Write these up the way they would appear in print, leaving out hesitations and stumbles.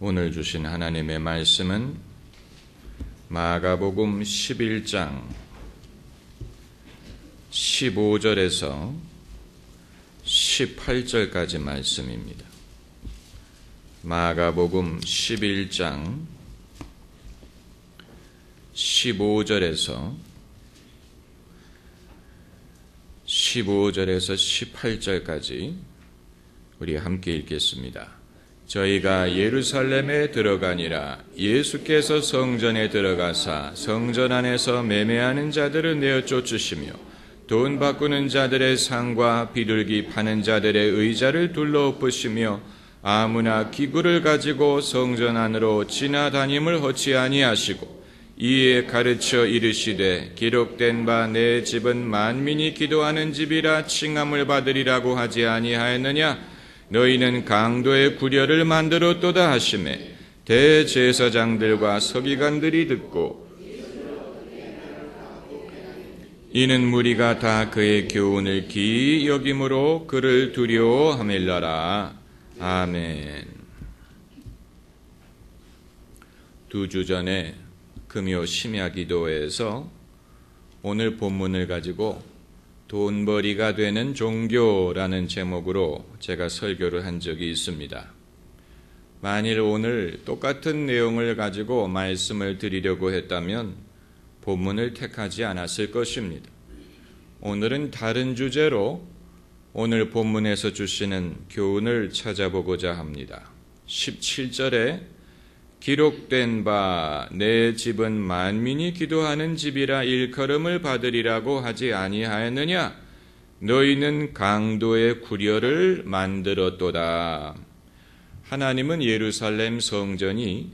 오늘 주신 하나님의 말씀은 마가복음 11장 15절에서 18절까지 말씀입니다. 마가복음 11장 15절에서 18절까지 우리 함께 읽겠습니다. 저희가 예루살렘에 들어가니라. 예수께서 성전에 들어가사 성전 안에서 매매하는 자들을 내어 쫓으시며 돈 바꾸는 자들의 상과 비둘기 파는 자들의 의자를 둘러 엎으시며 아무나 기구를 가지고 성전 안으로 지나다님을 허치 아니하시고 이에 가르쳐 이르시되 기록된 바 내 집은 만민이 기도하는 집이라 칭함을 받으리라고 하지 아니하였느냐. 너희는 강도의 구려를 만들었도다 하시매 대제사장들과 서기관들이 듣고 이는 무리가 다 그의 교훈을 기이 여김으로 그를 두려워하밀러라. 아멘. 2주 전에 금요 심야기도회에서 오늘 본문을 가지고 돈벌이가 되는 종교라는 제목으로 제가 설교를 한 적이 있습니다. 만일 오늘 똑같은 내용을 가지고 말씀을 드리려고 했다면 본문을 택하지 않았을 것입니다. 오늘은 다른 주제로 오늘 본문에서 주시는 교훈을 찾아보고자 합니다. 17절에 기록된 바 내 집은 만민이 기도하는 집이라 일컬음을 받으리라고 하지 아니하였느냐. 너희는 강도의 구려를 만들었도다. 하나님은 예루살렘 성전이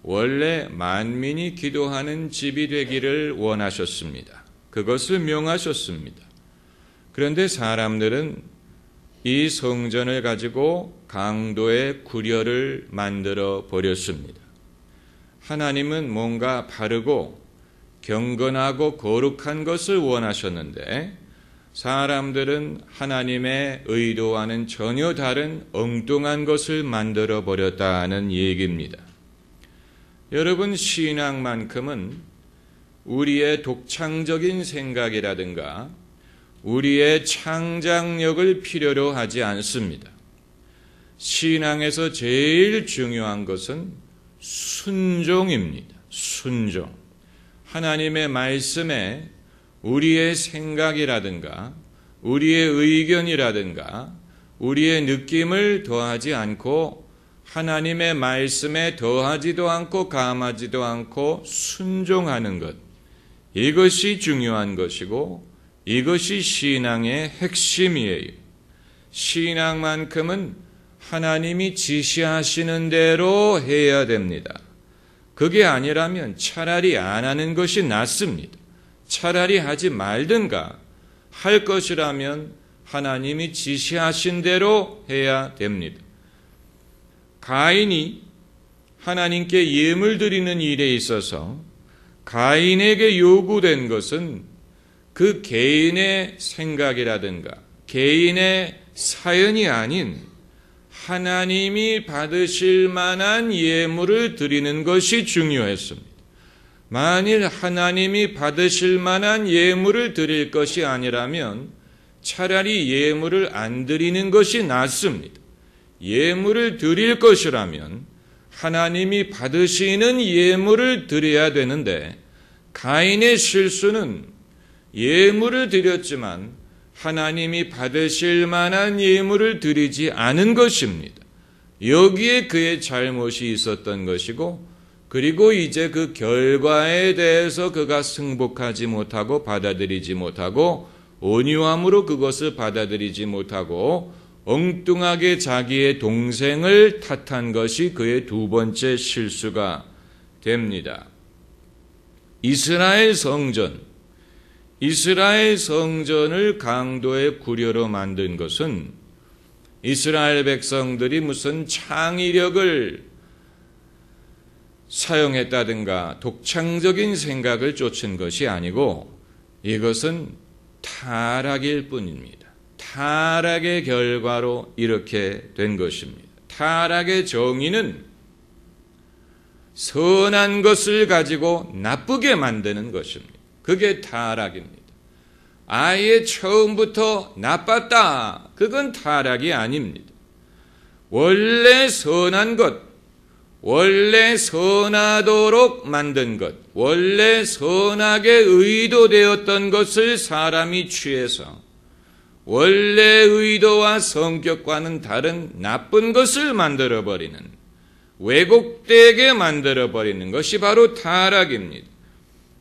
원래 만민이 기도하는 집이 되기를 원하셨습니다. 그것을 명하셨습니다. 그런데 사람들은 이 성전을 가지고 강도의 구려를 만들어 버렸습니다. 하나님은 뭔가 바르고 경건하고 거룩한 것을 원하셨는데 사람들은 하나님의 의도와는 전혀 다른 엉뚱한 것을 만들어 버렸다는 얘기입니다. 여러분, 신앙만큼은 우리의 독창적인 생각이라든가 우리의 창작력을 필요로 하지 않습니다. 신앙에서 제일 중요한 것은 순종입니다. 순종. 하나님의 말씀에 우리의 생각이라든가 우리의 의견이라든가 우리의 느낌을 더하지 않고 하나님의 말씀에 더하지도 않고 감하지도 않고 순종하는 것. 이것이 중요한 것이고 이것이 신앙의 핵심이에요. 신앙만큼은 하나님이 지시하시는 대로 해야 됩니다. 그게 아니라면 차라리 안 하는 것이 낫습니다. 차라리 하지 말든가. 할 것이라면 하나님이 지시하신 대로 해야 됩니다. 가인이 하나님께 예물 드리는 일에 있어서 가인에게 요구된 것은 그 개인의 생각이라든가 개인의 사연이 아닌 하나님이 받으실 만한 예물을 드리는 것이 중요했습니다. 만일 하나님이 받으실 만한 예물을 드릴 것이 아니라면 차라리 예물을 안 드리는 것이 낫습니다. 예물을 드릴 것이라면 하나님이 받으시는 예물을 드려야 되는데 가인의 실수는 예물을 드렸지만 하나님이 받으실 만한 예물을 드리지 않은 것입니다. 여기에 그의 잘못이 있었던 것이고 그리고 이제 그 결과에 대해서 그가 승복하지 못하고 받아들이지 못하고 온유함으로 그것을 받아들이지 못하고 엉뚱하게 자기의 동생을 탓한 것이 그의 두 번째 실수가 됩니다. 이스라엘 성전을 강도의 구려로 만든 것은 이스라엘 백성들이 무슨 창의력을 사용했다든가 독창적인 생각을 쫓은 것이 아니고 이것은 타락일 뿐입니다. 타락의 결과로 이렇게 된 것입니다. 타락의 정의는 선한 것을 가지고 나쁘게 만드는 것입니다. 그게 타락입니다. 아예 처음부터 나빴다. 그건 타락이 아닙니다. 원래 선한 것, 원래 선하도록 만든 것, 원래 선하게 의도되었던 것을 사람이 취해서 원래 의도와 성격과는 다른 나쁜 것을 만들어버리는, 왜곡되게 만들어버리는 것이 바로 타락입니다.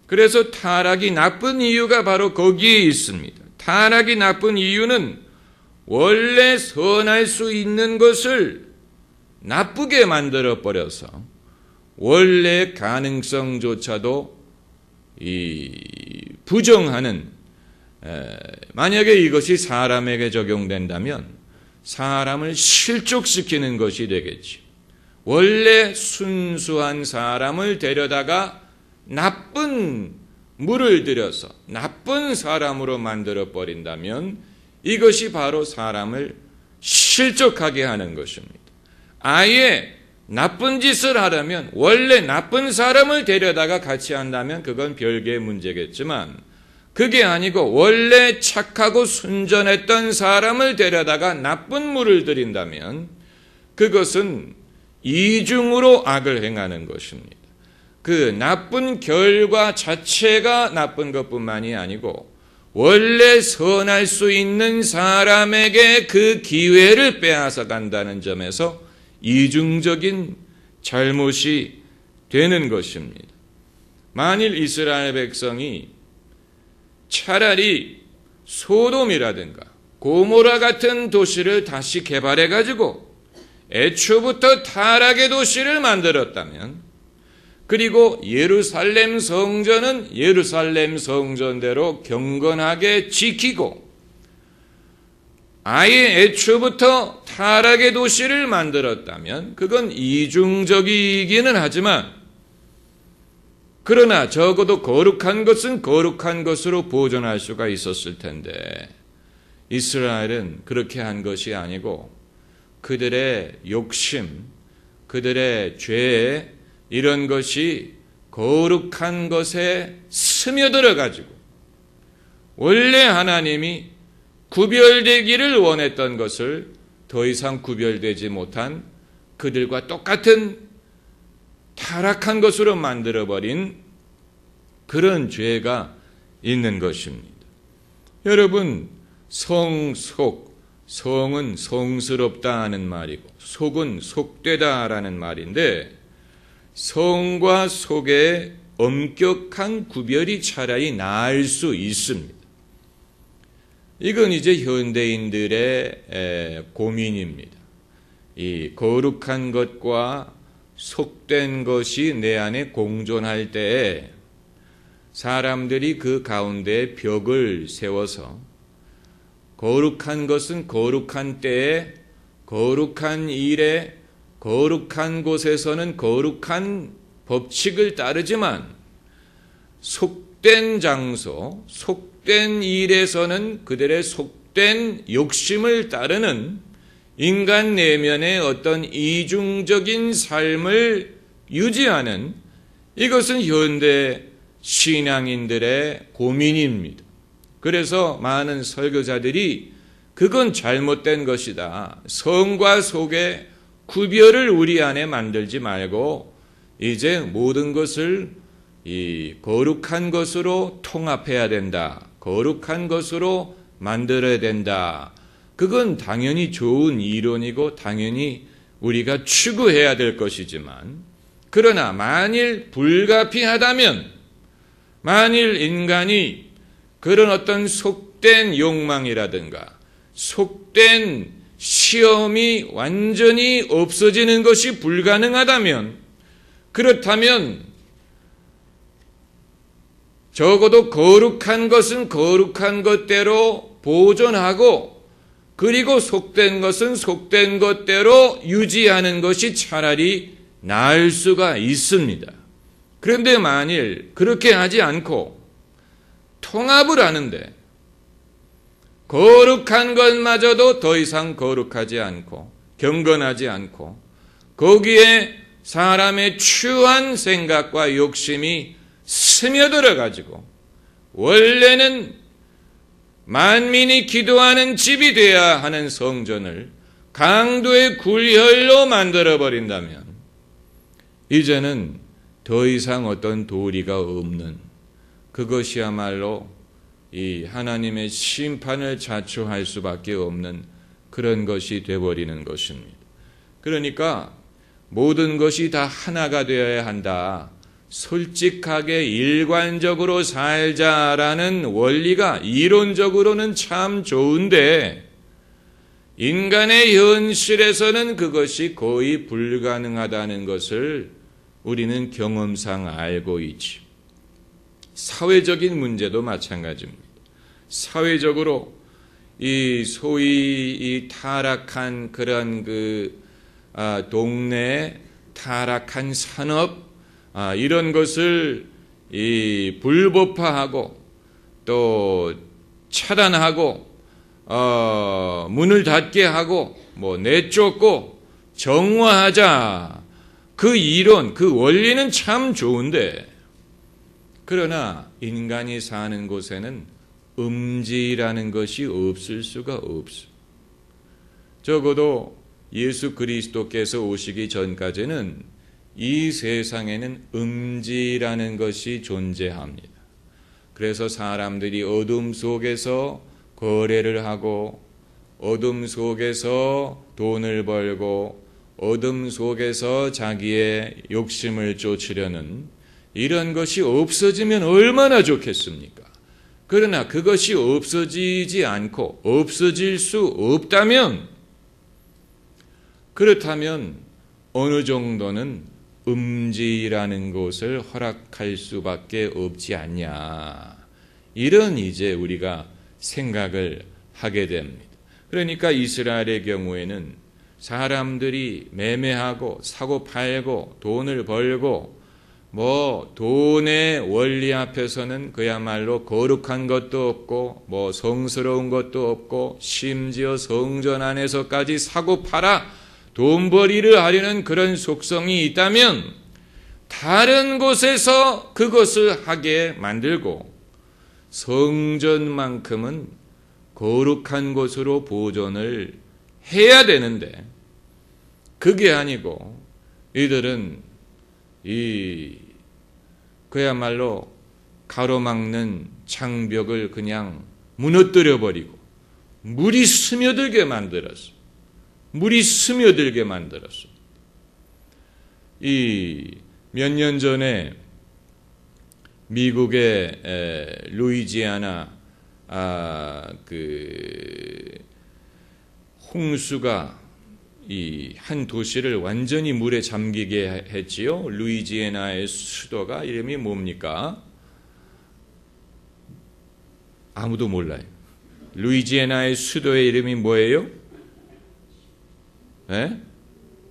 그래서 타락이 나쁜 이유가 바로 거기에 있습니다. 타락이 나쁜 이유는 원래 선할 수 있는 것을 나쁘게 만들어버려서 원래 가능성조차도 부정하는, 만약에 이것이 사람에게 적용된다면 사람을 실족시키는 것이 되겠지. 원래 순수한 사람을 데려다가 나쁜 물을 들여서 나쁜 사람으로 만들어 버린다면 이것이 바로 사람을 실족하게 하는 것입니다. 아예 나쁜 짓을 하려면 원래 나쁜 사람을 데려다가 같이 한다면 그건 별개의 문제겠지만, 그게 아니고 원래 착하고 순전했던 사람을 데려다가 나쁜 물을 들인다면 그것은 이중으로 악을 행하는 것입니다. 그 나쁜 결과 자체가 나쁜 것뿐만이 아니고 원래 선할 수 있는 사람에게 그 기회를 빼앗아 간다는 점에서 이중적인 잘못이 되는 것입니다. 만일 이스라엘 백성이 차라리 소돔이라든가 고모라 같은 도시를 다시 개발해가지고 애초부터 타락의 도시를 만들었다면, 그리고 예루살렘 성전은 예루살렘 성전대로 경건하게 지키고 아예 애초부터 타락의 도시를 만들었다면 그건 이중적이기는 하지만, 그러나 적어도 거룩한 것은 거룩한 것으로 보존할 수가 있었을 텐데 이스라엘은 그렇게 한 것이 아니고 그들의 욕심, 그들의 죄, 이런 것이 거룩한 것에 스며들어 가지고 원래 하나님이 구별되기를 원했던 것을 더 이상 구별되지 못한 그들과 똑같은 타락한 것으로 만들어버린 그런 죄가 있는 것입니다. 여러분, 성은 성스럽다 하는 말이고 속은 속되다라는 말인데, 성과 속의 엄격한 구별이 차라리 나을 수 있습니다. 이건 이제 현대인들의 고민입니다. 이 거룩한 것과 속된 것이 내 안에 공존할 때에 사람들이 그 가운데 벽을 세워서 거룩한 것은 거룩한 때에 거룩한 일에 거룩한 곳에서는 거룩한 법칙을 따르지만 속된 장소, 속된 일에서는 그들의 속된 욕심을 따르는 인간 내면의 어떤 이중적인 삶을 유지하는, 이것은 현대 신앙인들의 고민입니다. 그래서 많은 설교자들이 그건 잘못된 것이다. 성과 속의 구별을 우리 안에 만들지 말고 이제 모든 것을 이 거룩한 것으로 통합해야 된다. 거룩한 것으로 만들어야 된다. 그건 당연히 좋은 이론이고 당연히 우리가 추구해야 될 것이지만, 그러나 만일 불가피하다면, 만일 인간이 그런 어떤 속된 욕망이라든가 속된 시험이 완전히 없어지는 것이 불가능하다면, 그렇다면 적어도 거룩한 것은 거룩한 것대로 보존하고 그리고 속된 것은 속된 것대로 유지하는 것이 차라리 나을 수가 있습니다. 그런데 만일 그렇게 하지 않고 통합을 하는데 거룩한 것마저도 더 이상 거룩하지 않고 경건하지 않고 거기에 사람의 추한 생각과 욕심이 스며들어 가지고 원래는 만민이 기도하는 집이 되어야 하는 성전을 강도의 굴혈로 만들어 버린다면 이제는 더 이상 어떤 도리가 없는, 그것이야말로 이 하나님의 심판을 자초할 수밖에 없는 그런 것이 되어버리는 것입니다. 그러니까 모든 것이 다 하나가 되어야 한다, 솔직하게 일관적으로 살자라는 원리가 이론적으로는 참 좋은데 인간의 현실에서는 그것이 거의 불가능하다는 것을 우리는 경험상 알고 있지. 사회적인 문제도 마찬가지입니다. 사회적으로 이 소위 이 타락한 그런 동네 타락한 산업 이런 것을 이 불법화하고 또 차단하고 문을 닫게 하고 내쫓고 정화하자, 그 이론, 그 원리는 참 좋은데 그러나 인간이 사는 곳에는 음지라는 것이 없을 수가 없어. 적어도 예수 그리스도께서 오시기 전까지는 이 세상에는 음지라는 것이 존재합니다. 그래서 사람들이 어둠 속에서 거래를 하고 어둠 속에서 돈을 벌고 어둠 속에서 자기의 욕심을 쫓으려는 이런 것이 없어지면 얼마나 좋겠습니까? 그러나 그것이 없어지지 않고 없어질 수 없다면, 그렇다면 어느 정도는 음지라는 것을 허락할 수밖에 없지 않냐, 이런 이제 우리가 생각을 하게 됩니다. 그러니까 이스라엘의 경우에는 사람들이 매매하고 사고 팔고 돈을 벌고 돈의 원리 앞에서는 그야말로 거룩한 것도 없고 성스러운 것도 없고 심지어 성전 안에서까지 사고 팔아 돈벌이를 하려는 그런 속성이 있다면 다른 곳에서 그것을 하게 만들고 성전만큼은 거룩한 곳으로 보존을 해야 되는데 그게 아니고 이들은 그야말로 가로막는 장벽을 그냥 무너뜨려 버리고 물이 스며들게 만들었어. 몇 년 전에 미국의 루이지애나 홍수가 이 한 도시를 완전히 물에 잠기게 했지요. 루이지애나의 수도가 이름이 뭡니까? 아무도 몰라요. 루이지애나의 수도의 이름이 뭐예요?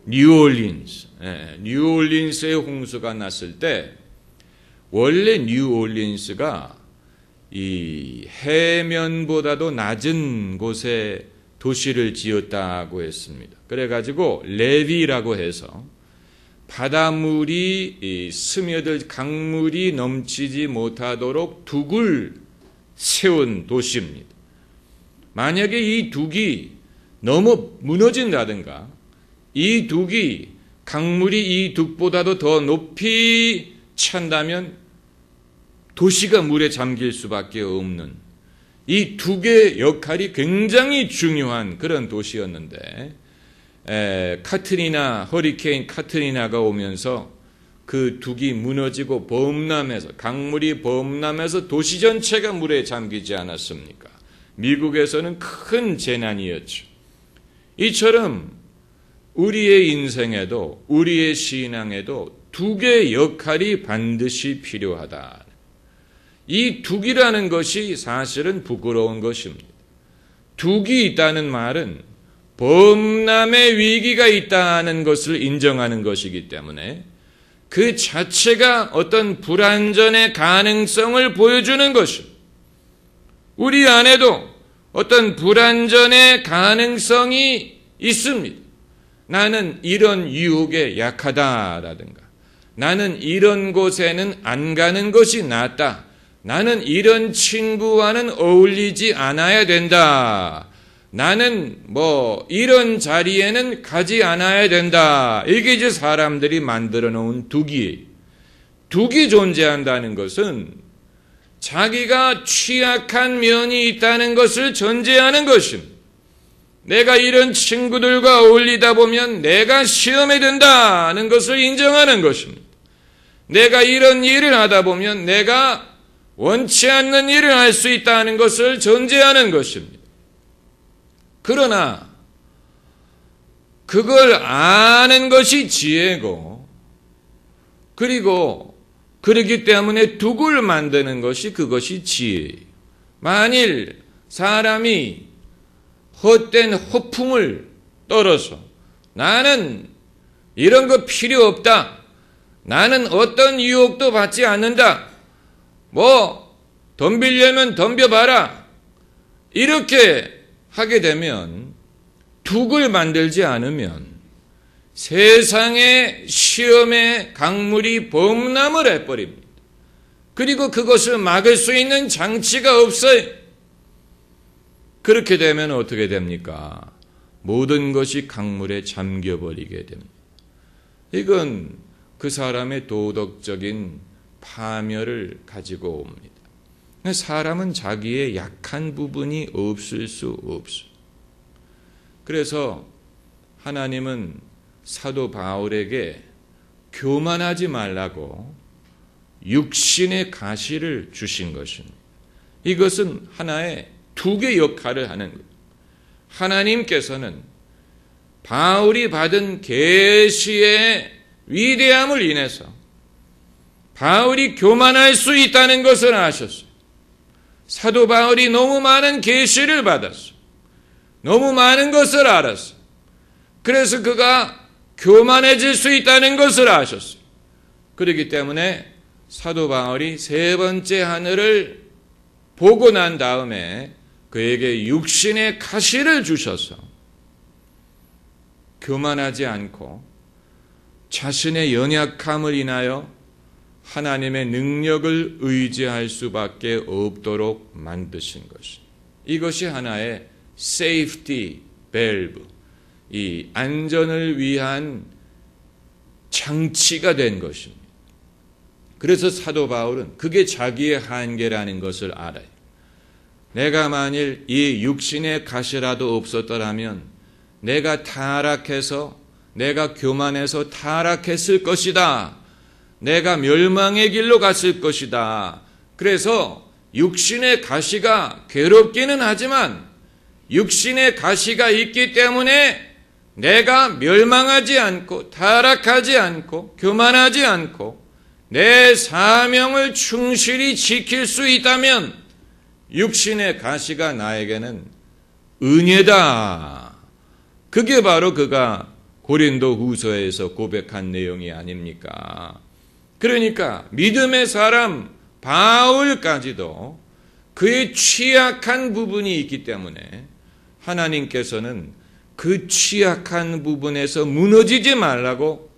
뉴올린스. 뉴올린스의 홍수가 났을 때 원래 뉴올린스가 이 해면보다도 낮은 곳에 도시를 지었다고 했습니다. 그래가지고 레비라고 해서 바닷물이 스며들 강물이 넘치지 못하도록 둑을 세운 도시입니다. 만약에 이 둑이 너무 무너진다든가 이 둑이 강물이 이 둑보다도 더 높이 찬다면 도시가 물에 잠길 수밖에 없는 이 둑의 역할이 굉장히 중요한 그런 도시였는데 허리케인 카트리나가 오면서 그 둑이 무너지고 범람해서 강물이 범람해서 도시 전체가 물에 잠기지 않았습니까? 미국에서는 큰 재난이었죠. 이처럼 우리의 인생에도 우리의 신앙에도 둑의 역할이 반드시 필요하다. 이 둑이라는 것이 사실은 부끄러운 것입니다. 둑이 있다는 말은 범람의 위기가 있다는 것을 인정하는 것이기 때문에 그 자체가 어떤 불완전의 가능성을 보여주는 것입니다. 우리 안에도 어떤 불완전의 가능성이 있습니다. 나는 이런 유혹에 약하다라든가, 나는 이런 곳에는 안 가는 것이 낫다, 나는 이런 친구와는 어울리지 않아야 된다, 나는 이런 자리에는 가지 않아야 된다. 이게 이제 사람들이 만들어 놓은 둑이에요. 둑이 존재한다는 것은 자기가 취약한 면이 있다는 것을 전제하는 것입니다. 내가 이런 친구들과 어울리다 보면 내가 시험에 든다는 것을 인정하는 것입니다. 내가 이런 일을 하다 보면 내가 원치 않는 일을 할 수 있다는 것을 전제하는 것입니다. 그러나 그걸 아는 것이 지혜고, 그리고 그렇기 때문에 둑을 만드는 것이 그것이 지혜예요. 만일 사람이 헛된 허풍을 떨어서 나는 이런 거 필요 없다, 나는 어떤 유혹도 받지 않는다, 덤비려면 덤벼봐라, 이렇게 하게 되면, 둑을 만들지 않으면 세상의 시험의 강물이 범람을 해버립니다. 그리고 그것을 막을 수 있는 장치가 없어요. 그렇게 되면 어떻게 됩니까? 모든 것이 강물에 잠겨버리게 됩니다. 이건 그 사람의 도덕적인 파멸을 가지고 옵니다. 사람은 자기의 약한 부분이 없을 수 없어요. 그래서 하나님은 사도 바울에게 교만하지 말라고 육신의 가시를 주신 것입니다. 이것은 하나의 둑의 역할을 하는 거예요. 하나님께서는 바울이 받은 계시의 위대함을 인해서 바울이 교만할 수 있다는 것을 아셨어요. 사도 바울이 너무 많은 계시를 받았어요. 너무 많은 것을 알았어요. 그래서 그가 교만해질 수 있다는 것을 아셨어요. 그렇기 때문에 사도 바울이 세 번째 하늘을 보고 난 다음에 그에게 육신의 가시를 주셔서 교만하지 않고 자신의 연약함을 인하여 하나님의 능력을 의지할 수밖에 없도록 만드신 것입니다. 이것이 하나의 safety valve, 이 안전을 위한 장치가 된 것입니다. 그래서 사도 바울은 그게 자기의 한계라는 것을 알아요. 내가 만일 이 육신의 가시라도 없었더라면 내가 타락해서, 내가 교만해서 타락했을 것이다. 내가 멸망의 길로 갔을 것이다. 그래서 육신의 가시가 괴롭기는 하지만 육신의 가시가 있기 때문에 내가 멸망하지 않고 타락하지 않고 교만하지 않고 내 사명을 충실히 지킬 수 있다면 육신의 가시가 나에게는 은혜다. 그게 바로 그가 고린도 후서에서 고백한 내용이 아닙니까? 그러니까 믿음의 사람 바울까지도 그의 취약한 부분이 있기 때문에 하나님께서는 그 취약한 부분에서 무너지지 말라고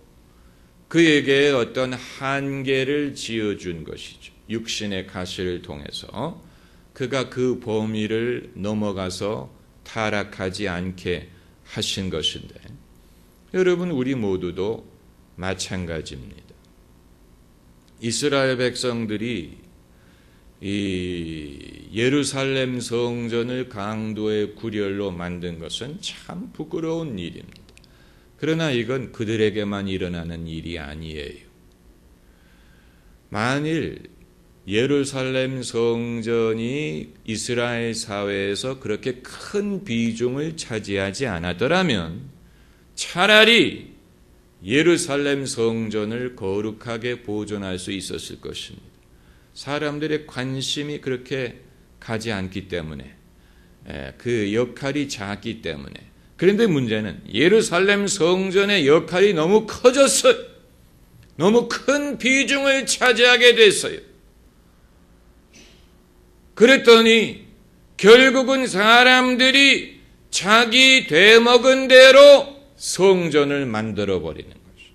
그에게 어떤 한계를 지어준 것이죠. 육신의 가시를 통해서 그가 그 범위를 넘어가서 타락하지 않게 하신 것인데, 여러분, 우리 모두도 마찬가지입니다. 이스라엘 백성들이 이 예루살렘 성전을 강도의 구렬로 만든 것은 참 부끄러운 일입니다. 그러나 이건 그들에게만 일어나는 일이 아니에요. 만일 예루살렘 성전이 이스라엘 사회에서 그렇게 큰 비중을 차지하지 않았더라면 차라리 예루살렘 성전을 거룩하게 보존할 수 있었을 것입니다. 사람들의 관심이 그렇게 가지 않기 때문에, 그 역할이 작기 때문에. 그런데 문제는 예루살렘 성전의 역할이 너무 커졌어요. 너무 큰 비중을 차지하게 됐어요. 그랬더니 결국은 사람들이 자기 되먹은 대로 성전을 만들어 버리는 것이죠.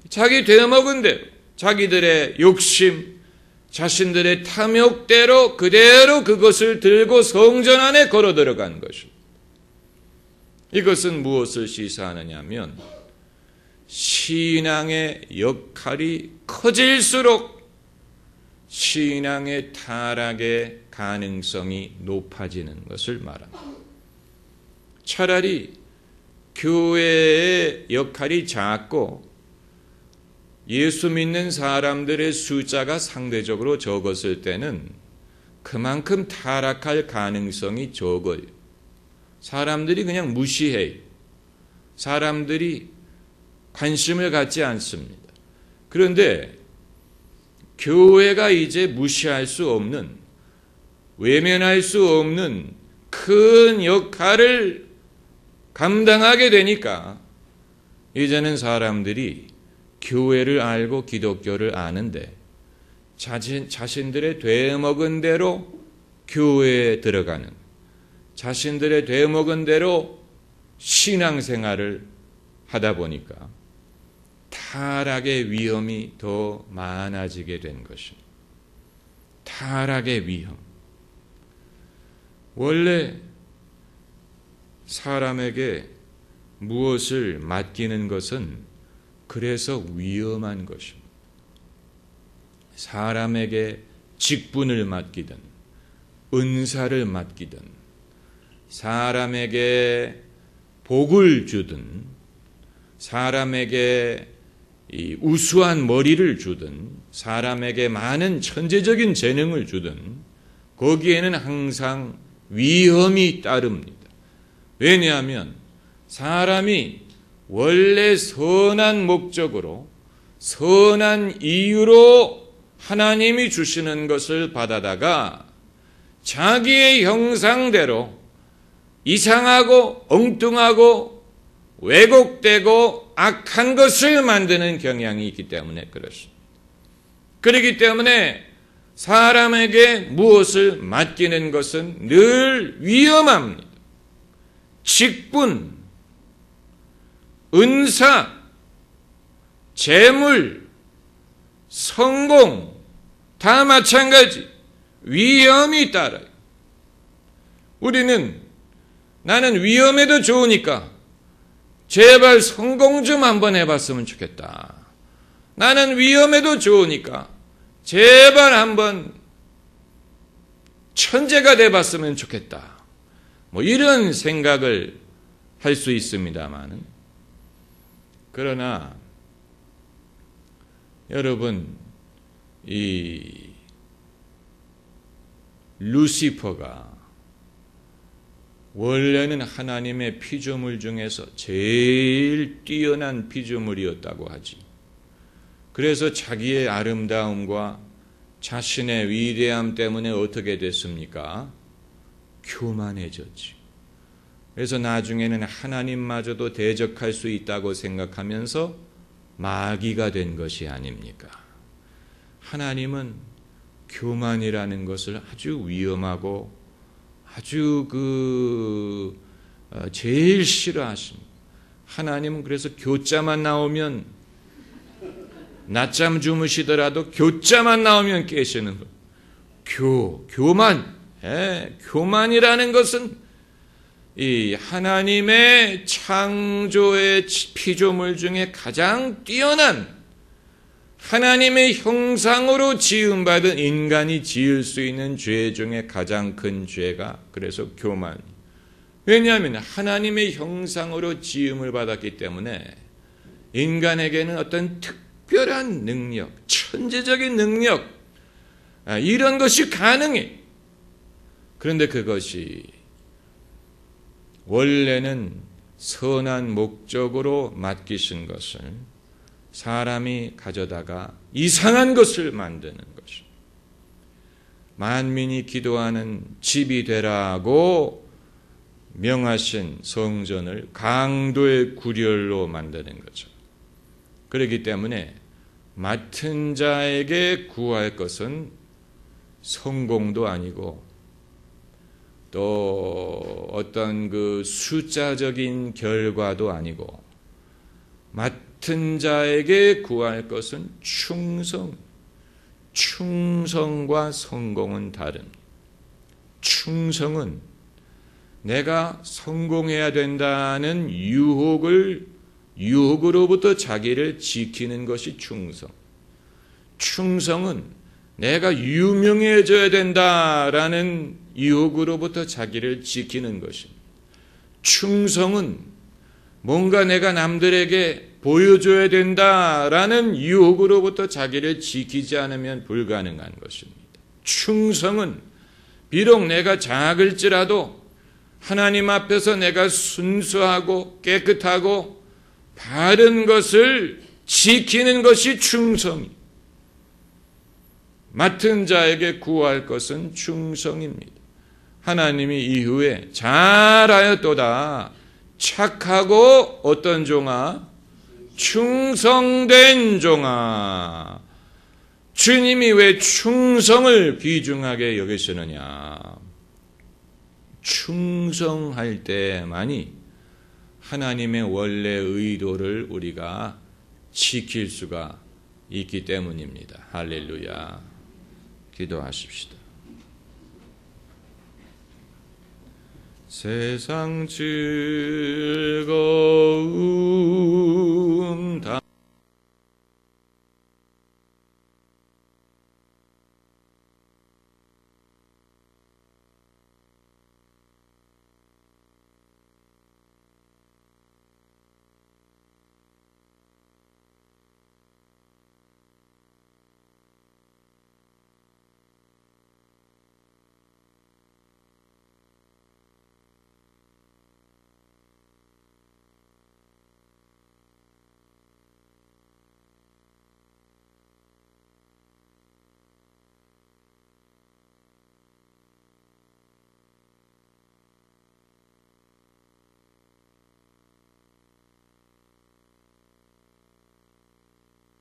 자기 되먹은 대로, 자기들의 욕심, 자신들의 탐욕대로 그대로 그것을 들고 성전 안에 걸어 들어간 것입니다. 이것은 무엇을 시사하느냐 하면 신앙의 역할이 커질수록 신앙의 타락의 가능성이 높아지는 것을 말합니다. 차라리 교회의 역할이 작고 예수 믿는 사람들의 숫자가 상대적으로 적었을 때는 그만큼 타락할 가능성이 적어요. 사람들이 그냥 무시해요. 사람들이 관심을 갖지 않습니다. 그런데 교회가 이제 무시할 수 없는, 외면할 수 없는 큰 역할을 감당하게 되니까 이제는 사람들이 교회를 알고 기독교를 아는데 자신들의 되먹은 대로 교회에 들어가는, 자신들의 되먹은 대로 신앙생활을 하다 보니까 타락의 위험이 더 많아지게 된 것입니다. 타락의 위험. 원래 사람에게 무엇을 맡기는 것은 그래서 위험한 것입니다. 사람에게 직분을 맡기든 은사를 맡기든 사람에게 복을 주든 사람에게 이 우수한 머리를 주든 사람에게 많은 천재적인 재능을 주든 거기에는 항상 위험이 따릅니다. 왜냐하면 사람이 원래 선한 목적으로 선한 이유로 하나님이 주시는 것을 받아다가 자기의 형상대로 이상하고 엉뚱하고 왜곡되고 악한 것을 만드는 경향이 있기 때문에 그렇습니다. 그렇기 때문에 사람에게 무엇을 맡기는 것은 늘 위험합니다. 직분, 은사, 재물, 성공 다 마찬가지 위험이 따라요. 우리는 나는 위험해도 좋으니까 제발 성공 좀 한번 해봤으면 좋겠다. 나는 위험해도 좋으니까 제발 한번 천재가 돼봤으면 좋겠다. 뭐 이런 생각을 할 수 있습니다만, 그러나 여러분, 이 루시퍼가 원래는 하나님의 피조물 중에서 제일 뛰어난 피조물이었다고 하지. 그래서 자기의 아름다움과 자신의 위대함 때문에 어떻게 됐습니까? 교만해졌지. 그래서 나중에는 하나님마저도 대적할 수 있다고 생각하면서 마귀가 된 것이 아닙니까? 하나님은 교만이라는 것을 아주 위험하고 아주 제일 싫어하십니다. 하나님은 그래서 교자만 나오면 낮잠 주무시더라도 교자만 나오면 깨시는 거. 교만. 교만이라는 것은 이 하나님의 창조의 피조물 중에 가장 뛰어난 하나님의 형상으로 지음받은 인간이 지을 수 있는 죄 중에 가장 큰 죄가 그래서 교만. 왜냐하면 하나님의 형상으로 지음을 받았기 때문에 인간에게는 어떤 특별한 능력, 천재적인 능력, 이런 것이 가능해. 그런데 그것이 원래는 선한 목적으로 맡기신 것을 사람이 가져다가 이상한 것을 만드는 것입니다. 만민이 기도하는 집이 되라고 명하신 성전을 강도의 구렬로 만드는 거죠. 그렇기 때문에 맡은 자에게 구할 것은 성공도 아니고 또 어떤 그 숫자적인 결과도 아니고 맡은 자에게 구할 것은 충성과 성공은 다른. 충성은 내가 성공해야 된다는 유혹으로부터 자기를 지키는 것이 충성. 충성은 내가 유명해져야 된다라는 유혹으로부터 자기를 지키는 것입니다. 충성은 뭔가 내가 남들에게 보여줘야 된다라는 유혹으로부터 자기를 지키지 않으면 불가능한 것입니다. 충성은 비록 내가 작을지라도 하나님 앞에서 내가 순수하고 깨끗하고 바른 것을 지키는 것이 충성이. 맡은 자에게 구할 것은 충성입니다. 하나님이 이후에 잘하였도다. 착하고 어떤 종아? 충성된 종아. 주님이 왜 충성을 귀중하게 여기시느냐? 충성할 때만이 하나님의 원래 의도를 우리가 지킬 수가 있기 때문입니다. 할렐루야. 기도하십시다. 세상 즐거움 다